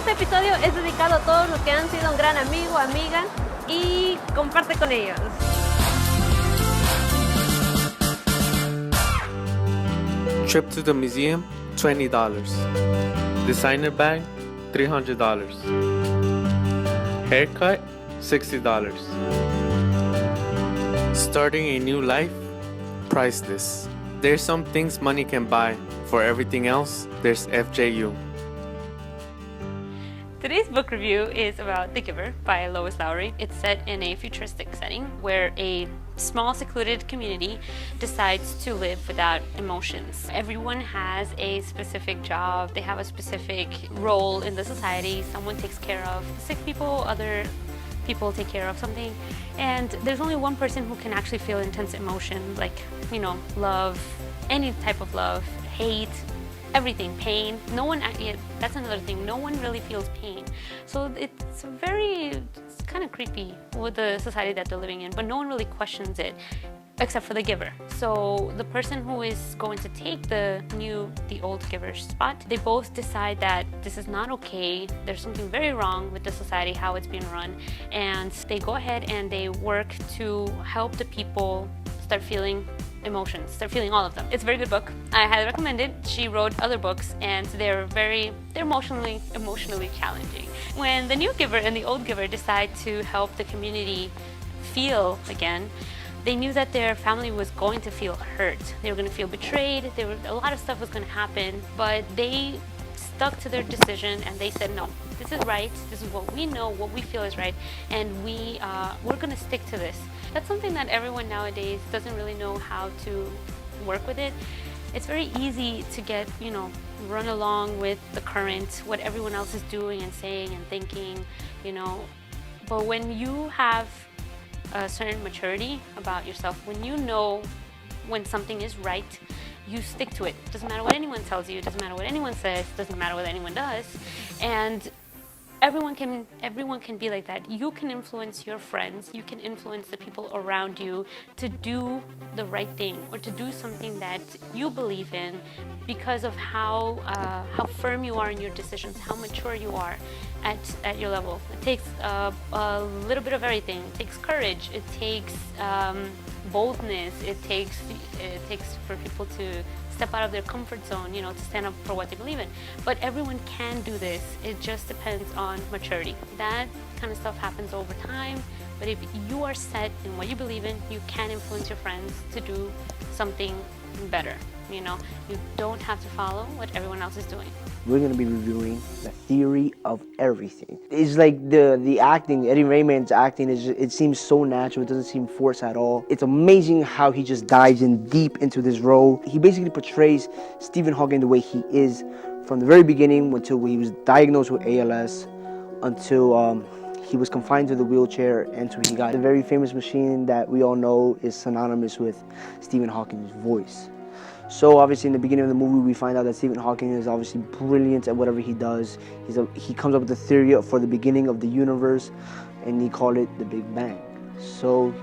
Este episodio es dedicado a todos los que han sido un gran amigo, amiga y comparte con ellos. Trip to the museum, $20. Designer bag, $300. Haircut, $60. Starting a new life, priceless. There's some things money can buy. For everything else, there's FJU. Today's book review is about The Giver by Lois Lowry. It's set in a futuristic setting where a small secluded community decides to live without emotions. Everyone has a specific job, they have a specific role in the society. Someone takes care of sick people, other people take care of something, and there's only one person who can actually feel intense emotion, like, you know, love, any type of love, hate, everything, pain. No one, that's another thing, no one really feels pain. So it's kind of creepy with the society that they're living in, but no one really questions it except for the giver. So the person who is going to take the old giver's spot, they both decide that this is not okay, there's something very wrong with the society, how it's being run, and they go ahead and they work to help the people start feeling emotions, start feeling all of them. It's a very good book. I highly recommend it. She wrote other books and they're emotionally challenging. When the new giver and the old giver decide to help the community feel again, they knew that their family was going to feel hurt. They were going to feel betrayed. A lot of stuff was going to happen, but they stuck to their decision and they said, no, this is right. This is what we know, what we feel is right, and we're going to stick to this. That's something that everyone nowadays doesn't really know how to work with it. It's very easy to get, run along with the current, what everyone else is doing and saying and thinking, But when you have a certain maturity about yourself, when you know when something is right, you stick to it. Doesn't matter what anyone tells you, doesn't matter what anyone says, doesn't matter what anyone does. And everyone can be like that. You can influence your friends, you can influence the people around you to do the right thing or to do something that you believe in because of how firm you are in your decisions, how mature you are at your level. It takes a little bit of everything. It takes courage, it takes boldness, it takes for people to step out of their comfort zone, to stand up for what they believe in. But everyone can do this. It just depends on maturity. That kind of stuff happens over time, but if you are set in what you believe in, you can influence your friends to do something better. You don't have to follow what everyone else is doing. We're going to be reviewing The Theory of Everything. It's like the acting, Eddie Raymond's acting, it seems so natural, it doesn't seem forced at all. It's amazing how he just dives in deep into this role. He basically portrays Stephen Hawking the way he is from the very beginning until he was diagnosed with ALS, until he was confined to the wheelchair, until he got the very famous machine that we all know is synonymous with Stephen Hawking's voice. So obviously in the beginning of the movie we find out that Stephen Hawking is obviously brilliant at whatever he does. He comes up with the theory for the beginning of the universe, and he called it the Big Bang. So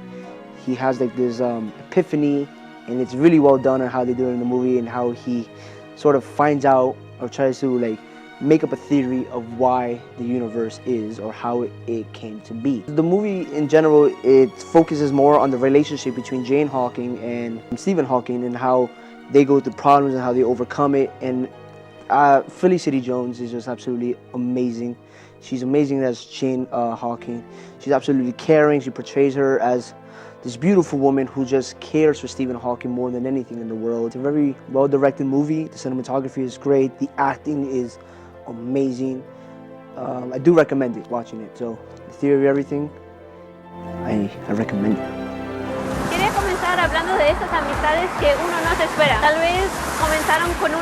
he has like this epiphany, and it's really well done on how they do it in the movie and how he sort of finds out or tries to like make up a theory of why the universe is or how it came to be. The movie in general, it focuses more on the relationship between Jane Hawking and Stephen Hawking and how they go through problems and how they overcome it. And Felicity Jones is just absolutely amazing. She's amazing as Jane Hawking. She's absolutely caring. She portrays her as this beautiful woman who just cares for Stephen Hawking more than anything in the world. It's a very well-directed movie. The cinematography is great. The acting is amazing. I do recommend it, watching it. So, The Theory of Everything, I recommend it. Quería comenzar hablando de esas amistades que uno no se espera. Tal vez comenzaron con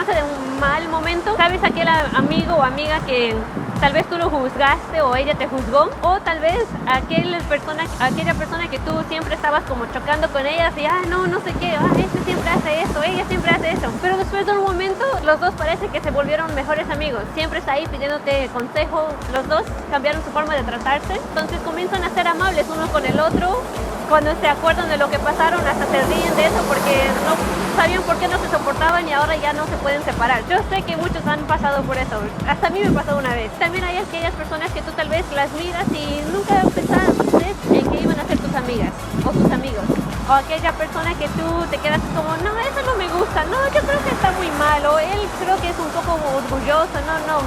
de un mal momento. Sabes, aquel amigo o amiga que tal vez tú lo juzgaste o ella te juzgó, o tal vez aquella persona que tú siempre estabas como chocando con ella y no sé qué, este siempre hace esto, ella siempre hace eso. Pero después de un momento los dos parece que se volvieron mejores amigos. Siempre está ahí pidiéndote consejo. Los dos cambiaron su forma de tratarse. Entonces comienzan a ser amables uno con el otro. Cuando se acuerdan de lo que pasaron, hasta se ríen de eso porque no sabían por qué no se soportaban y ahora ya no se pueden separar. Yo sé que muchos han pasado por eso, hasta a mí me pasó una vez. También hay aquellas personas que tú tal vez las miras y nunca pensaste en que iban a ser tus amigas o tus amigos. O aquella persona que tú te quedas como, no, eso no me gusta, no, yo creo que está muy malo, él creo que es un poco orgulloso, no.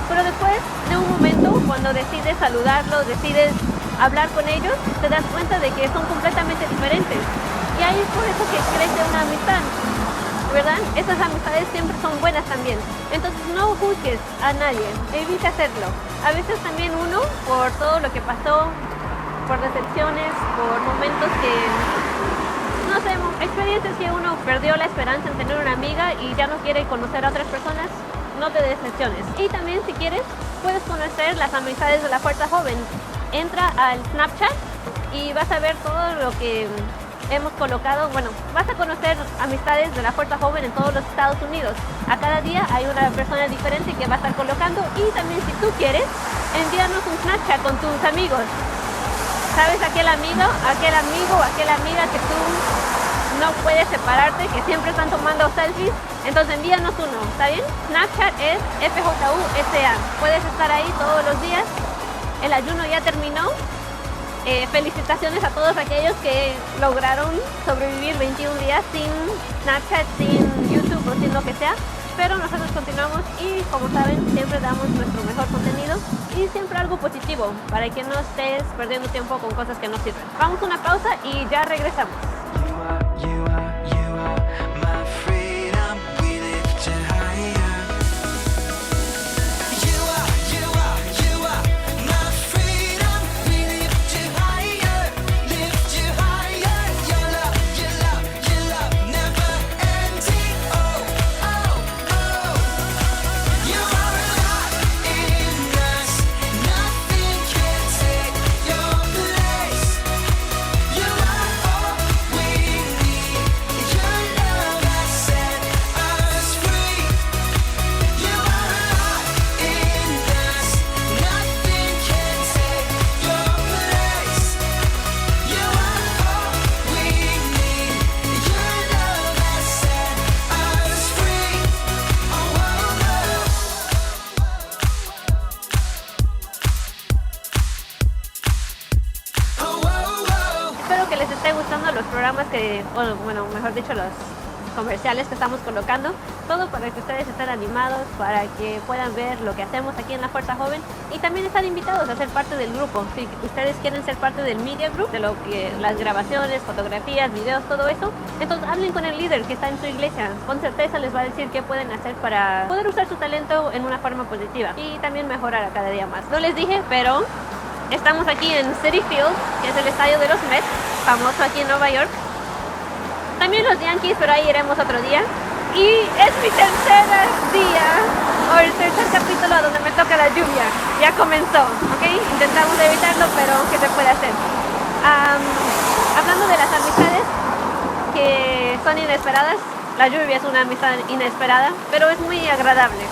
Pero después de un momento, cuando decides saludarlos, decides hablar con ellos, te das cuenta de que son completamente diferentes. Y ahí es por eso que crece una amistad, ¿verdad? Esas amistades siempre son buenas también. Entonces no juzgues a nadie, evita hacerlo. A veces también uno, por todo lo que pasó, por decepciones, por momentos que, no sé, experiencias que uno perdió la esperanza en tener una amiga y ya no quiere conocer a otras personas, no te decepciones. Y también, si quieres, puedes conocer las amistades de la Fuerza Joven. Entra al Snapchat y vas a ver todo lo que hemos colocado. Bueno, vas a conocer amistades de la Fuerza Joven en todos los Estados Unidos. A cada día hay una persona diferente que va a estar colocando. Y también, si tú quieres, envíanos un Snapchat con tus amigos. ¿Sabes? Aquel amigo, aquella amiga que tú no puedes separarte, que siempre están tomando selfies. Entonces envíanos uno, ¿está bien? Snapchat es FJUSA7. Puedes estar ahí todos los días. El ayuno ya terminó. Felicitaciones a todos aquellos que lograron sobrevivir 21 días sin Snapchat, sin YouTube o sin lo que sea. Pero nosotros continuamos y, como saben, siempre damos nuestro mejor contenido y siempre algo positivo para que no estés perdiendo tiempo con cosas que no sirven. Vamos a una pausa y ya regresamos. Los programas bueno, mejor dicho, los comerciales que estamos colocando, todo para que ustedes estén animados, para que puedan ver lo que hacemos aquí en la Fuerza Joven y también están invitados a ser parte del grupo. Si ustedes quieren ser parte del media group, de lo que las grabaciones, fotografías, videos, todo eso, entonces hablen con el líder que está en su iglesia. Con certeza les va a decir qué pueden hacer para poder usar su talento en una forma positiva y también mejorar a cada día más. No les dije, pero estamos aquí en Citi Field, que es el estadio de los Mets, famoso aquí en Nueva York. También los Yankees, pero ahí iremos otro día. Y es mi tercer día, o el tercer capítulo donde me toca la lluvia. Ya comenzó, ¿ok? Intentamos evitarlo, pero ¿qué se puede hacer? Hablando de las amistades que son inesperadas, la lluvia es una amistad inesperada, pero es muy agradable.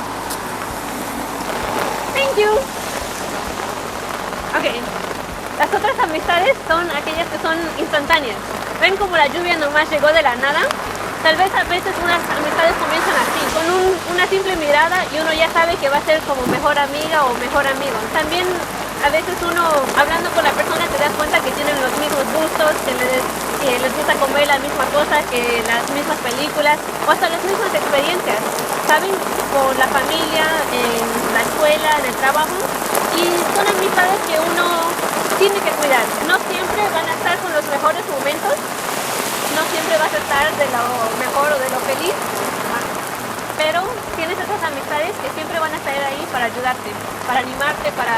Thank you. Ok, las otras amistades son aquellas que son instantáneas. Ven como la lluvia nomás llegó de la nada. Tal vez a veces unas amistades comienzan así, con una simple mirada y uno ya sabe que va a ser como mejor amiga o mejor amigo. También a veces uno, hablando con la persona, te das cuenta que tienen los mismos gustos, que les gusta comer la misma cosa, que las mismas películas o hasta las mismas experiencias, ¿saben? Con la familia, en la escuela, en el trabajo. Y son amistades que uno tiene que cuidar. No siempre van a estar con los mejores momentos, no siempre vas a estar de lo mejor o de lo feliz, pero tienes esas amistades que siempre van a estar ahí para ayudarte, para animarte, para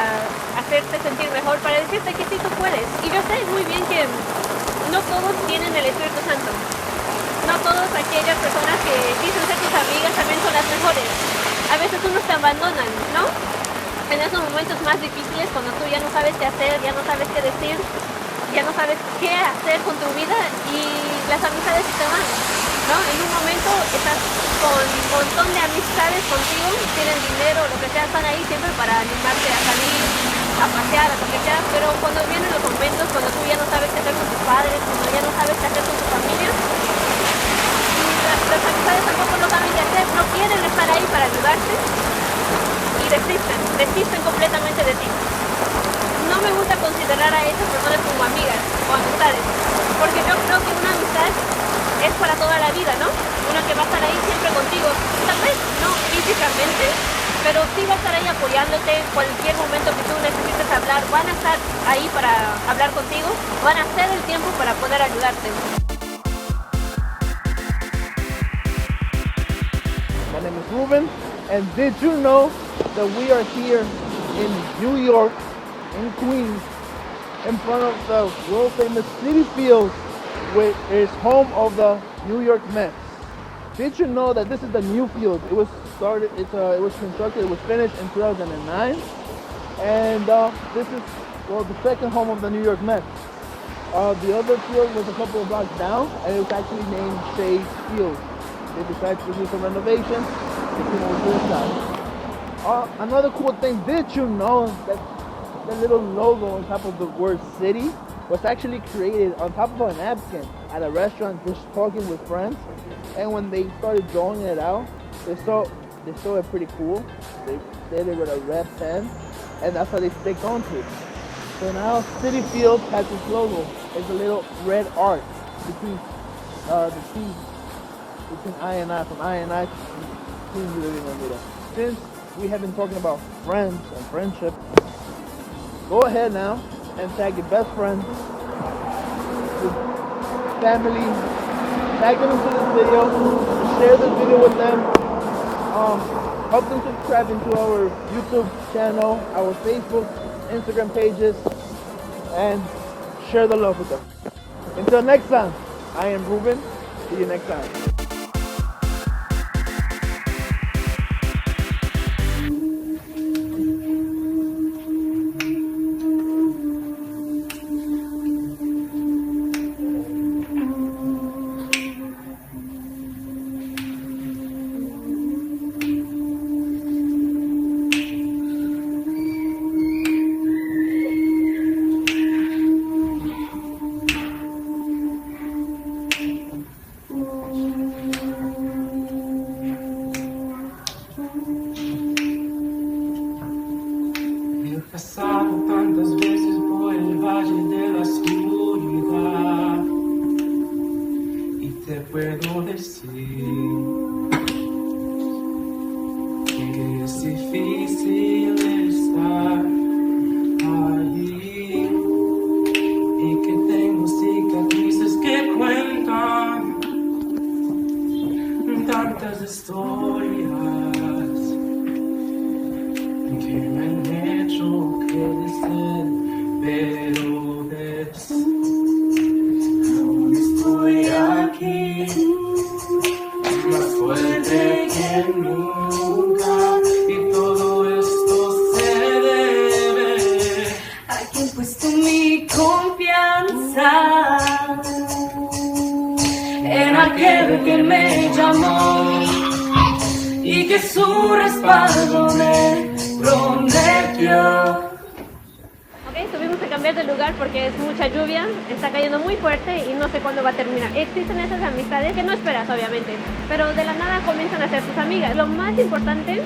hacerte sentir mejor, para decirte que sí tú puedes. Y yo sé muy bien que no todos tienen el Espíritu Santo, no todas aquellas personas que dicen ser tus amigas también son las mejores. A veces unos te abandonan, ¿no? En esos momentos más difíciles, cuando tú ya no sabes qué hacer, ya no sabes qué decir, ya no sabes qué hacer con tu vida y las amistades se te van, ¿no? En un momento estás con un montón de amistades contigo, tienen dinero, lo que sea, están ahí siempre para animarte a salir, a pasear, a lo que sea, pero cuando vienen los momentos, cuando tú ya no sabes qué hacer con tus padres, cuando ya no sabes qué hacer con tu familia, Las amistades tampoco lo saben qué hacer, no quieren estar ahí para ayudarte y desisten completamente de ti. No me gusta considerar a esas personas como amigas o amistades, porque yo creo que una amistad es para toda la vida, ¿no? Una que va a estar ahí siempre contigo, tal vez no físicamente, pero sí va a estar ahí apoyándote en cualquier momento que tú necesites hablar, van a estar ahí para hablar contigo, van a hacer el tiempo para poder ayudarte. My name is Ruben, and did you know that we are here in New York, in Queens, in front of the world famous Citi Field, which is home of the New York Mets. Did you know that this is the new field? It was constructed, it was finished in 2009, and this is the second home of the New York Mets. The other field was a couple of blocks down, and it was actually named Shea Field. They decided to do some renovations. It came over to this side. Another cool thing, did you know that the little logo on top of the word city was actually created on top of a napkin at a restaurant just talking with friends? And when they started drawing it out, they saw it pretty cool. They did it with a red pen, and that's how they stick onto it. So now Citi Field has its logo. It's a little red arc between the T, between I and I, from I and I, Team Living in the Middle. Since we have been talking about friends and friendship, go ahead now and tag your best friends, your family, tag them into this video, share this video with them, help them subscribe into our YouTube channel, our Facebook, Instagram pages, and share the love with them. Until next time, I am Ruben. See you next time. Pasado tantas veces por el valle de la oscuridad y te puedo decir que es difícil estar allí y que tengo cicatrices que cuentan tantas historias que me han hecho crecer, pero ves, aún estoy aquí, más fuerte que nunca, y todo esto se debe a quien puesto mi confianza en aquel que me llamó y que su respaldo me prometió. Ok, tuvimos que cambiar de lugar porque es mucha lluvia, está cayendo muy fuerte y no sé cuándo va a terminar. Existen esas amistades que no esperas, obviamente, pero de la nada comienzan a ser tus amigas. Lo más importante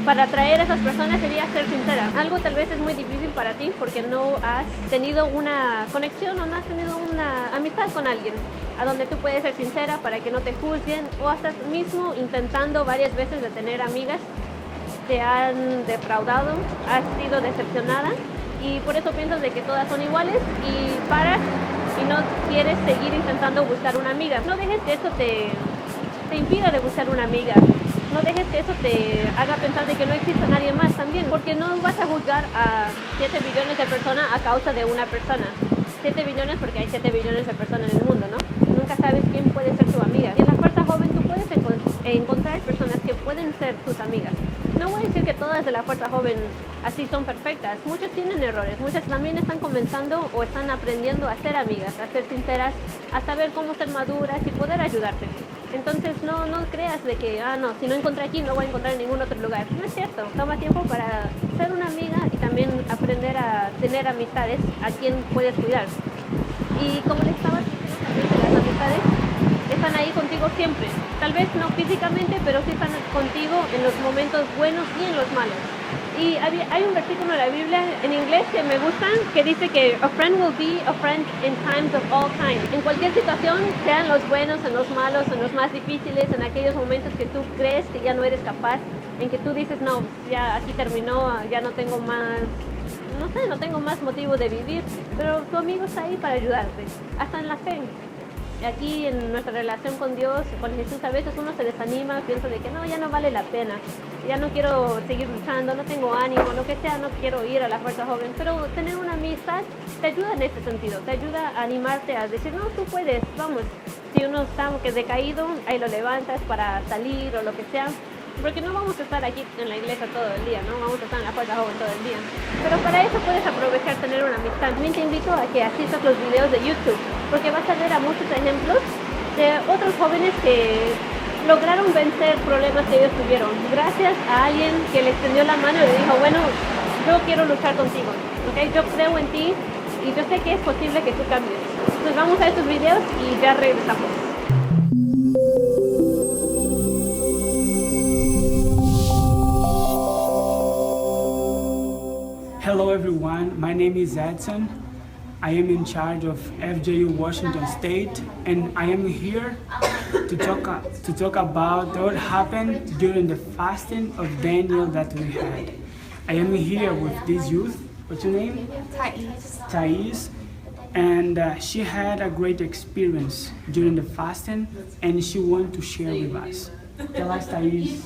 para atraer a esas personas sería ser sincera. Algo tal vez es muy difícil para ti porque no has tenido una conexión o no has tenido una amistad con alguien a donde tú puedes ser sincera para que no te juzguen, o estás mismo intentando varias veces de tener amigas, te han defraudado, has sido decepcionada y por eso piensas de que todas son iguales y paras y no quieres seguir intentando buscar una amiga. No dejes que eso te impida de buscar una amiga. No dejes que eso te haga pensar de que no existe nadie más también, porque no vas a juzgar a 7 billones de personas a causa de una persona. 7 billones porque hay 7 billones de personas en el mundo, ¿no? Nunca sabes quién puede ser tu amiga. Y en la fuerza joven tú puedes encontrar personas que pueden ser tus amigas. No voy a decir que todas de la fuerza joven así son perfectas. Muchos tienen errores, muchas también están comenzando o están aprendiendo a ser amigas, a ser sinceras, a saber cómo ser maduras y poder ayudarte. Entonces no creas de que, no, si no encontré aquí no voy a encontrar en ningún otro lugar. No es cierto, toma tiempo para ser una amiga y también aprender a tener amistades a quien puedes cuidar. Y como les estaba diciendo también de las amistades, están ahí contigo siempre. Tal vez no físicamente, pero sí están contigo en los momentos buenos y en los malos. Y hay un versículo en la Biblia en inglés que me gusta, que dice que a friend will be a friend in times of all kinds. En cualquier situación, sean los buenos, en los malos, en los más difíciles, en aquellos momentos que tú crees que ya no eres capaz, en que tú dices, no, ya aquí terminó, ya no tengo más, no sé, no tengo más motivo de vivir, pero tu amigo está ahí para ayudarte, hasta en la fe. Aquí en nuestra relación con Dios, con Jesús, a veces uno se desanima, piensa de que no, ya no vale la pena, ya no quiero seguir luchando, no tengo ánimo, lo que sea, no quiero ir a la fuerza joven, pero tener una amistad te ayuda en ese sentido, te ayuda a animarte a decir, no, tú puedes, vamos, si uno está decaído, ahí lo levantas para salir o lo que sea, porque no vamos a estar aquí en la iglesia todo el día, no vamos a estar en la fuerza joven todo el día, pero para eso puedes aprovechar tener una amistad. También te invito a que asistas los videos de YouTube, porque vas a ver a muchos ejemplos de otros jóvenes que lograron vencer problemas que ellos tuvieron gracias a alguien que le extendió la mano y le dijo, bueno, yo quiero luchar contigo, ¿okay? Yo creo en ti y yo sé que es posible que tú cambies. Entonces vamos a estos videos y ya regresamos. Hello everyone, my name is Edson. I am in charge of FJU Washington State, and I am here to talk about what happened during the fasting of Daniel that we had. I am here with this youth. What's your name? Thais. And she had a great experience during the fasting, and she wanted to share with us. Tell us, Thais,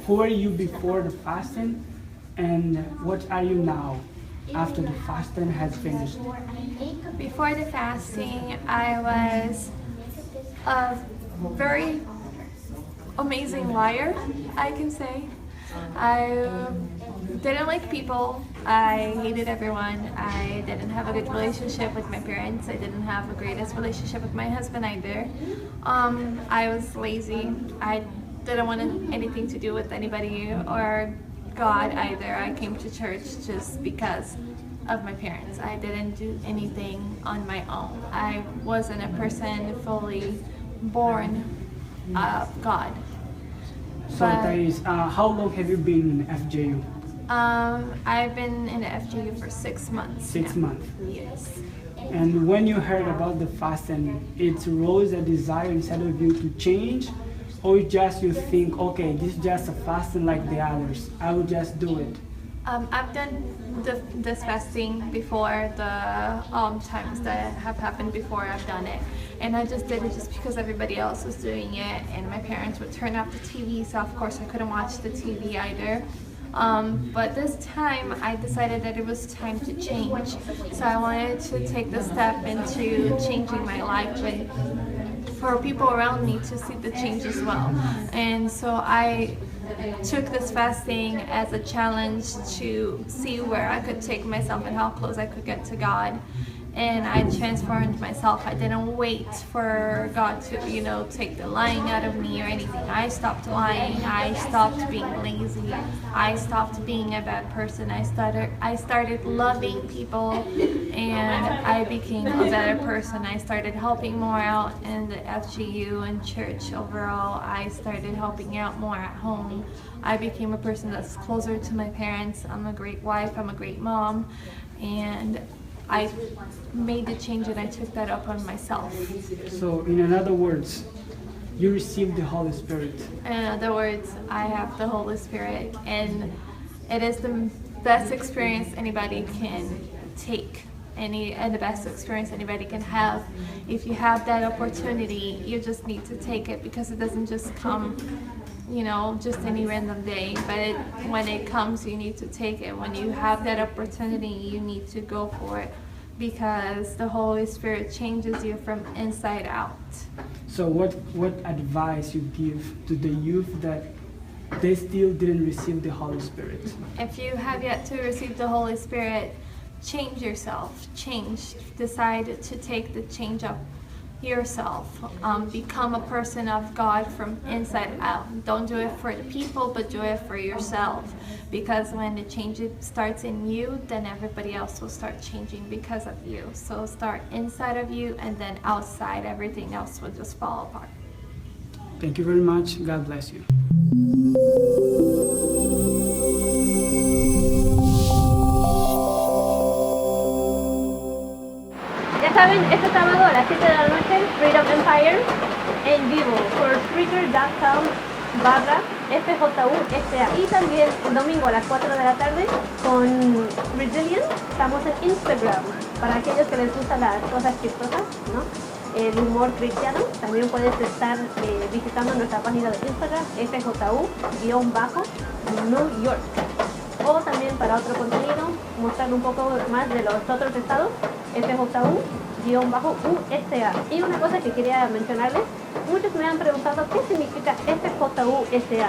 who are you before the fasting? And what are you now after the fasting has finished? Before the fasting, I was a very amazing liar, I can say. I didn't like people. I hated everyone. I didn't have a good relationship with my parents. I didn't have the greatest relationship with my husband either. I was lazy. I didn't want anything to do with anybody or God either. I came to church just because of my parents. I didn't do anything on my own. I wasn't a person fully born of God. So Thais, how long have you been in FJU? I've been in the FJU for 6 months. 6 now. months. Yes. And when you heard about the fasting, it rose a desire inside of you to change, or just you think, okay, this is just a fasting like the others, I will just do it? I've done this fasting before, the times that have happened before I've done it. And I just did it just because everybody else was doing it, and my parents would turn off the TV, so of course I couldn't watch the TV either. But this time I decided that it was time to change. So I wanted to take the step into changing my life and for people around me to see the change as well. And so I took this fasting as a challenge to see where I could take myself and how close I could get to God. And I transformed myself. I didn't wait for God to, take the lying out of me or anything. I stopped lying. I stopped being lazy. I stopped being a bad person. I started loving people, and I became a better person. I started helping more out in the FGU and church overall. I started helping out more at home. I became a person that's closer to my parents. I'm a great wife. I'm a great mom. And I made the change and I took that up on myself. So in other words, you received the Holy Spirit. In other words, I have the Holy Spirit, and it is the best experience anybody can take. And the best experience anybody can have. If you have that opportunity, you just need to take it, because it doesn't just come just any random day, but when it comes, you need to take it. When you have that opportunity, you need to go for it, because the Holy Spirit changes you from inside out. So what advice you give to the youth that they still didn't receive the Holy Spirit? If you have yet to receive the Holy Spirit, change yourself. Decide to take the change up yourself. Become a person of God from inside out. Don't do it for the people, but do it for yourself, because when the change starts in you, then everybody else will start changing because of you. So start inside of you, and then outside everything else will just fall apart. Thank you very much. God bless you. Ya saben, este sábado a las 7 de la noche, Freedom Empire en vivo por Spreaker.com/FJUSA. Y también el domingo a las 4 de la tarde con Resilient. Estamos en Instagram. Para aquellos que les gustan las cosas chistosas, ¿no? El humor cristiano, también puedes estar visitando nuestra página de Instagram, FJU-New York. O también para otro contenido, mostrar un poco más de los otros estados, FJU-USA. Y una cosa que quería mencionarles, muchos me han preguntado qué significa FJUSA.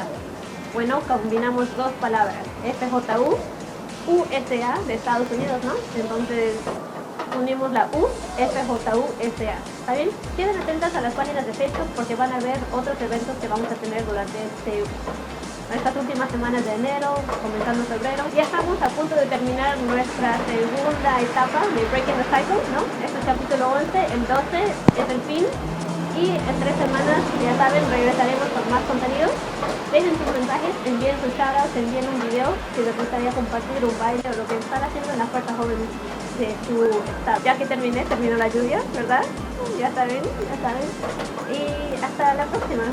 Bueno, combinamos dos palabras, FJU, USA de Estados Unidos, ¿no? Entonces unimos la U, FJUSA. ¿Está bien? Queden atentas a las páginas de Facebook porque van a ver otros eventos que vamos a tener durante estas últimas semanas de enero, comenzando febrero. Ya estamos a punto de terminar nuestra segunda etapa de Breaking the Cycle, ¿no? Este es el capítulo 11, el 12 es el fin. Y en 3 semanas, ya saben, regresaremos con más contenido. Dejen sus mensajes, envíen sus shoutouts, envíen un video si les gustaría compartir un baile o lo que están haciendo en la puerta joven de su estado. Ya que terminó la lluvia, ¿verdad? Ya saben. Y hasta la próxima.